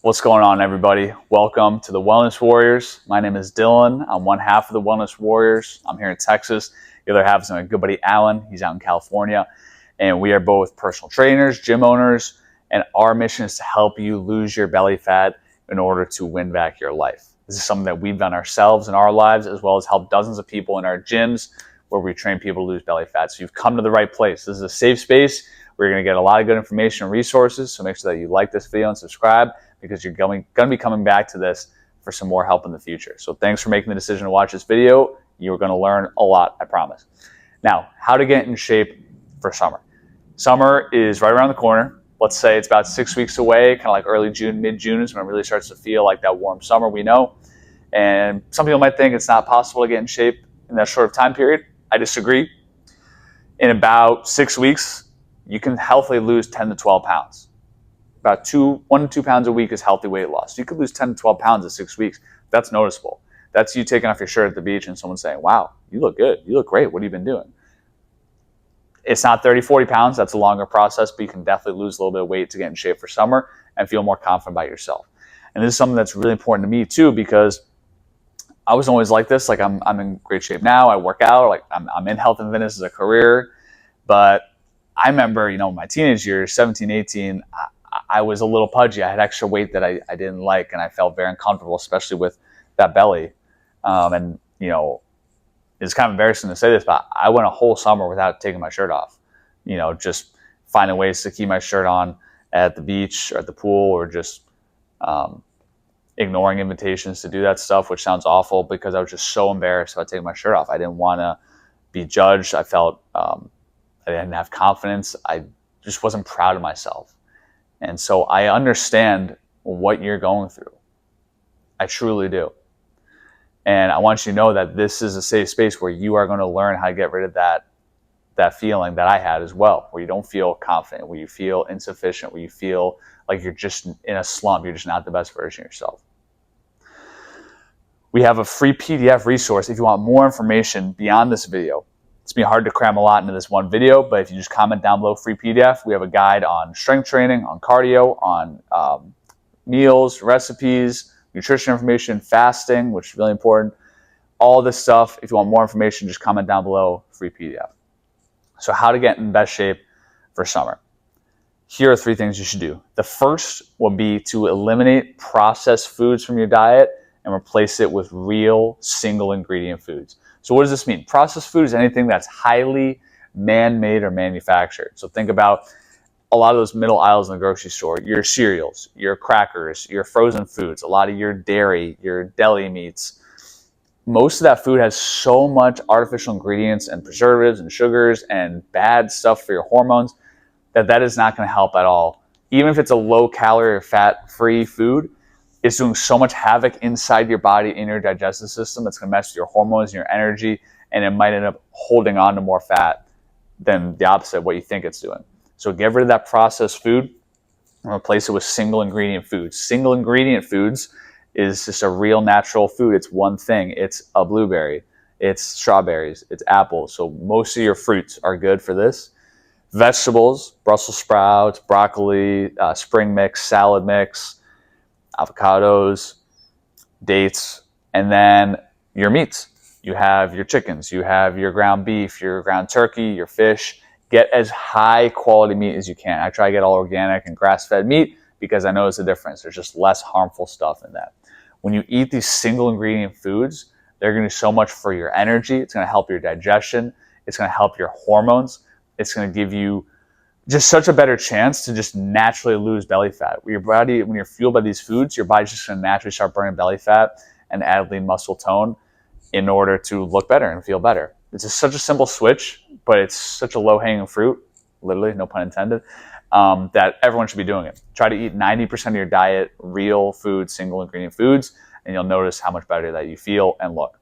What's going on, everybody? Welcome to the Wellness Warriors. My name is Dylan. I'm one half of the Wellness Warriors. I'm here in Texas. The other half is my good buddy Alan. He's out in California. And we are both personal trainers, gym owners, and our mission is to help you lose your belly fat in order to win back your life. This is something that we've done ourselves in our lives, as well as help dozens of people in our gyms where we train people to lose belly fat. So you've come to the right place. This is a safe space. We're going to get a lot of good information and resources. So make sure that you like this video and subscribe, because you're going to be coming back to this for some more help in the future. So thanks for making the decision to watch this video. You're going to learn a lot, I promise. Now, how to get in shape for summer. Summer is right around the corner. Let's say it's about 6 weeks away, kind of like early June, mid-June is when it really starts to feel like that warm summer we know. And some people might think it's not possible to get in shape in that short of time period. I disagree. In about 6 weeks, you can healthily lose 10 to 12 pounds. About 1 to 2 pounds a week is healthy weight loss. You could lose 10 to 12 pounds in 6 weeks. That's noticeable. That's you taking off your shirt at the beach and someone saying, wow, you look good. You look great. What have you been doing? It's not 30, 40 pounds. That's a longer process, but you can definitely lose a little bit of weight to get in shape for summer and feel more confident about yourself. And this is something that's really important to me too, because I was always like this. Like I'm in great shape now. I work out. Like I'm in health and fitness as a career. But I remember, my teenage years, 17, 18, I was a little pudgy. I had extra weight that I didn't like, and I felt very uncomfortable, especially with that belly. It's kind of embarrassing to say this, but I went a whole summer without taking my shirt off. Just finding ways to keep my shirt on at the beach or at the pool, or just ignoring invitations to do that stuff, which sounds awful, because I was just so embarrassed about taking my shirt off. I didn't want to be judged. I felt I didn't have confidence. I just wasn't proud of myself. And so I understand what you're going through. I truly do. And I want you to know that this is a safe space where you are going to learn how to get rid of that feeling that I had as well, where you don't feel confident, where you feel insufficient, where you feel like you're just in a slump. You're just not the best version of yourself. We have a free PDF resource if you want more information beyond this video. It's been hard to cram a lot into this one video, but if you just comment down below free PDF, we have a guide on strength training, on cardio, on meals, recipes, nutrition information, fasting, which is really important. All this stuff. If you want more information, just comment down below, free PDF. So how to get in best shape for summer. Here are 3 things you should do. The first will be to eliminate processed foods from your diet and replace it with real single ingredient foods. So what does this mean? Processed food is anything that's highly man-made or manufactured. So think about a lot of those middle aisles in the grocery store, your cereals, your crackers, your frozen foods, a lot of your dairy, your deli meats. Most of that food has so much artificial ingredients and preservatives and sugars and bad stuff for your hormones that is not going to help at all. Even if it's a low-calorie or fat-free food, it's doing so much havoc inside your body, in your digestive system. It's going to mess with your hormones and your energy, and it might end up holding on to more fat than the opposite of what you think it's doing. So get rid of that processed food and replace it with single ingredient foods. Single ingredient foods is just a real natural food. It's one thing. It's a blueberry. It's strawberries. It's apples. So most of your fruits are good for this. Vegetables, Brussels sprouts, broccoli, spring mix, salad mix, avocados, dates, and then your meats. You have your chickens, you have your ground beef, your ground turkey, your fish. Get as high quality meat as you can. I try to get all organic and grass-fed meat because I notice the difference. There's just less harmful stuff in that. When you eat these single ingredient foods, they're going to do so much for your energy. It's going to help your digestion. It's going to help your hormones. It's going to give you just such a better chance to just naturally lose belly fat. Your body, when you're fueled by these foods, your body's just going to naturally start burning belly fat and add lean muscle tone in order to look better and feel better. It's just such a simple switch, but it's such a low-hanging fruit, literally, no pun intended, that everyone should be doing it. Try to eat 90% of your diet real food, single ingredient foods, and you'll notice how much better that you feel and look.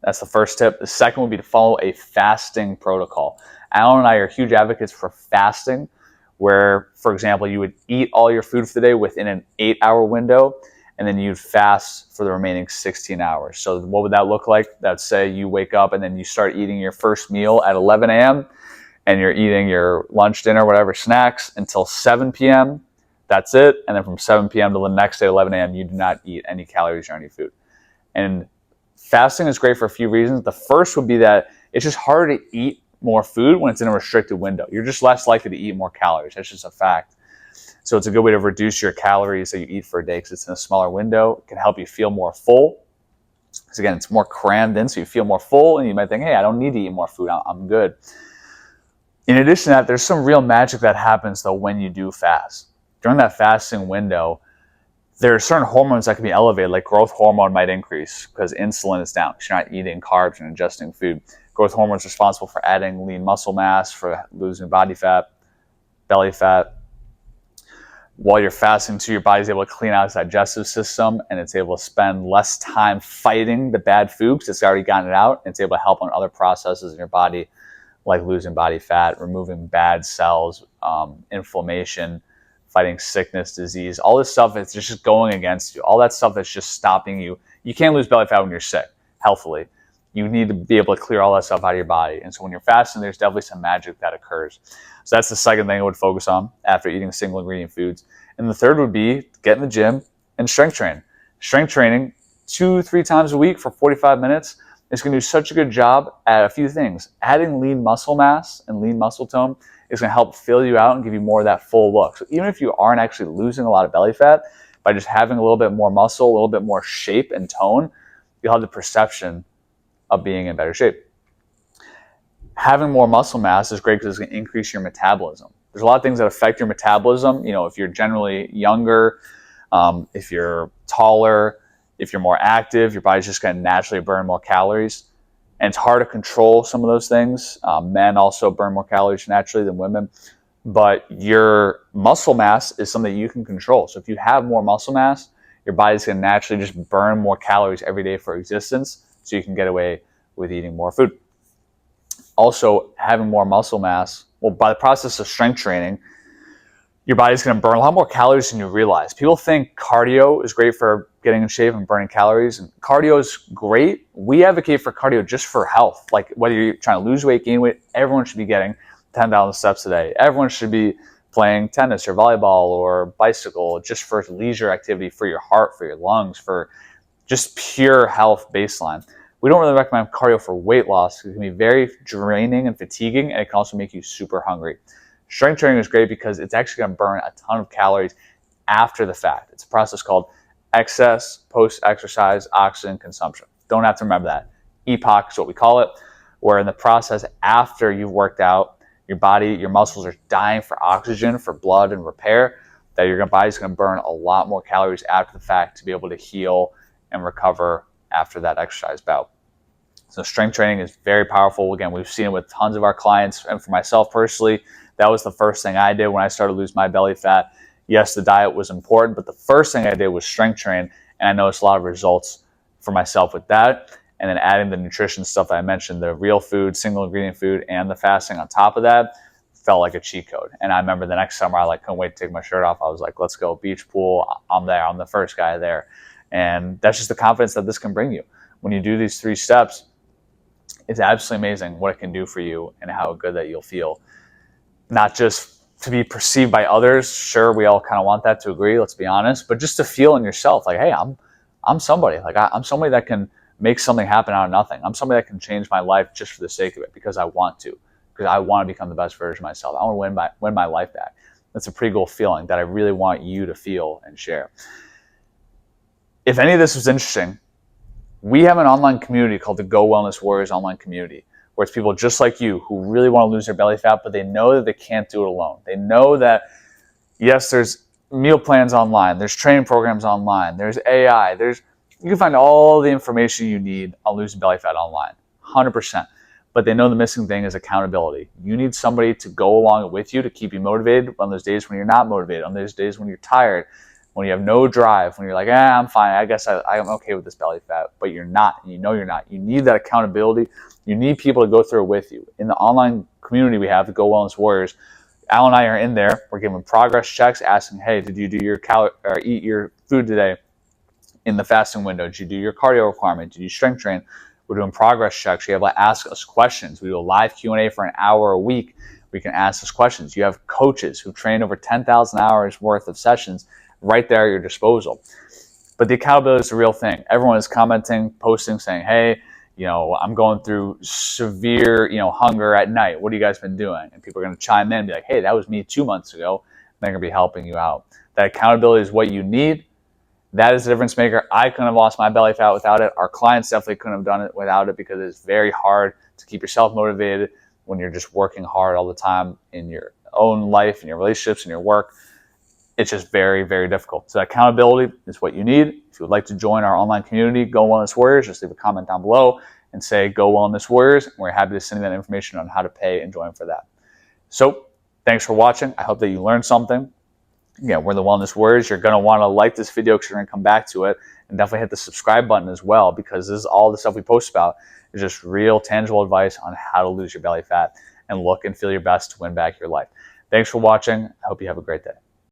That's the first tip. The second would be to follow a fasting protocol. Alan and I are huge advocates for fasting, where, for example, you would eat all your food for the day within an 8-hour window, and then you'd fast for the remaining 16 hours. So what would that look like? Let's say you wake up and then you start eating your first meal at 11 a.m., and you're eating your lunch, dinner, whatever snacks until 7 p.m. That's it. And then from 7 p.m. to the next day, 11 a.m., you do not eat any calories or any food. And fasting is great for a few reasons. The first would be that it's just harder to eat more food when it's in a restricted window. You're just less likely to eat more calories. That's just a fact. So it's a good way to reduce your calories that you eat for a day because it's in a smaller window. It can help you feel more full. Because again, it's more crammed in, so you feel more full, and you might think, hey, I don't need to eat more food. I'm good. In addition to that, there's some real magic that happens, though, when you do fast. During that fasting window, there are certain hormones that can be elevated, like growth hormone might increase because insulin is down because you're not eating carbs and ingesting food. Growth hormone is responsible for adding lean muscle mass, for losing body fat, belly fat. While you're fasting too, your body's able to clean out its digestive system, and it's able to spend less time fighting the bad food because it's already gotten it out. And it's able to help on other processes in your body, like losing body fat, removing bad cells, inflammation, fighting sickness, disease. All this stuff is just going against you. All that stuff that's just stopping you. You can't lose belly fat when you're sick, healthily. You need to be able to clear all that stuff out of your body. And so when you're fasting, there's definitely some magic that occurs. So that's the second thing I would focus on after eating single ingredient foods. And the third would be get in the gym and strength train. Strength training 2-3 times a week for 45 minutes is going to do such a good job at a few things. Adding lean muscle mass and lean muscle tone is going to help fill you out and give you more of that full look. So even if you aren't actually losing a lot of belly fat, by just having a little bit more muscle, a little bit more shape and tone, you'll have the perception of being in better shape. Having more muscle mass is great because it's going to increase your metabolism. There's a lot of things that affect your metabolism. You know, if you're generally younger, if you're taller, if you're more active, your body's just going to naturally burn more calories. And it's hard to control some of those things. Men also burn more calories naturally than women. But your muscle mass is something you can control. So if you have more muscle mass, your body's going to naturally just burn more calories every day for existence, so you can get away with eating more food. Also, having more muscle mass, well, by the process of strength training, your body's going to burn a lot more calories than you realize. People think cardio is great for getting in shape and burning calories. And cardio is great. We advocate for cardio just for health. Like whether you're trying to lose weight, gain weight, everyone should be getting 10,000 steps a day. Everyone should be playing tennis or volleyball or bicycle just for leisure activity, for your heart, for your lungs, for just pure health baseline. We don't really recommend cardio for weight loss because it can be very draining and fatiguing, and it can also make you super hungry. Strength training is great because it's actually going to burn a ton of calories after the fact. It's a process called excess post-exercise oxygen consumption. Don't have to remember that. EPOC is what we call it, where in the process after you've worked out, your body, your muscles are dying for oxygen, for blood and repair, that your body's going to burn a lot more calories after the fact to be able to heal and recover after that exercise bout. So strength training is very powerful. Again, we've seen it with tons of our clients, and for myself personally, that was the first thing I did when I started to lose my belly fat. Yes, the diet was important, but the first thing I did was strength train, and I noticed a lot of results for myself with that. And then adding the nutrition stuff that I mentioned, the real food, single ingredient food, and the fasting on top of that, felt like a cheat code. And I remember the next summer, I couldn't wait to take my shirt off. I was like, let's go, beach pool, I'm there, I'm the first guy there. And that's just the confidence that this can bring you. When you do these 3 steps, it's absolutely amazing what it can do for you and how good that you'll feel. Not just to be perceived by others. Sure, we all kind of want that to agree, let's be honest, but just to feel in yourself like, hey, I'm somebody. I'm somebody that can make something happen out of nothing. I'm somebody that can change my life just for the sake of it because I want to, because I want to become the best version of myself. I want to win my life back. That's a pretty cool feeling that I really want you to feel and share. If any of this was interesting, we have an online community called the Go Wellness Warriors online community, where it's people just like you who really want to lose their belly fat, but they know that they can't do it alone. They know that, yes, there's meal plans online, there's training programs online, there's AI, you can find all the information you need on losing belly fat online, 100%. But they know the missing thing is accountability. You need somebody to go along with you to keep you motivated on those days when you're not motivated, on those days when you're tired, when you have no drive, when you're like, I'm fine, I guess I'm okay with this belly fat, but you're not, and you know you're not. You need that accountability. You need people to go through it with you. In the online community we have, the Go Wellness Warriors, Al and I are in there. We're giving progress checks, asking, hey, did you do your eat your food today in the fasting window? Did you do your cardio requirement? Did you strength train? We're doing progress checks. You have Ask Us questions. We do a live Q&A for an hour a week We can ask us questions. You have coaches who train over 10,000 hours worth of sessions right there at your disposal. But the accountability is the real thing. Everyone is commenting, posting, saying, hey, I'm going through severe, hunger at night. What have you guys been doing? And people are going to chime in and be like, hey, that was me 2 months ago. They're going to be helping you out. That accountability is what you need. That is the difference maker. I couldn't have lost my belly fat without it. Our clients definitely couldn't have done it without it, because it's very hard to keep yourself motivated when you're just working hard all the time in your own life, in your relationships, in your work. It's just very, very difficult. So accountability is what you need. If you would like to join our online community, Go Wellness Warriors, just leave a comment down below and say Go Wellness Warriors. We're happy to send you that information on how to pay and join for that. So thanks for watching. I hope that you learned something. Again, we're the Wellness Warriors. You're going to want to like this video because you're going to come back to it, and definitely hit the subscribe button as well, because this is all the stuff we post about is just real tangible advice on how to lose your belly fat and look and feel your best to win back your life. Thanks for watching. I hope you have a great day.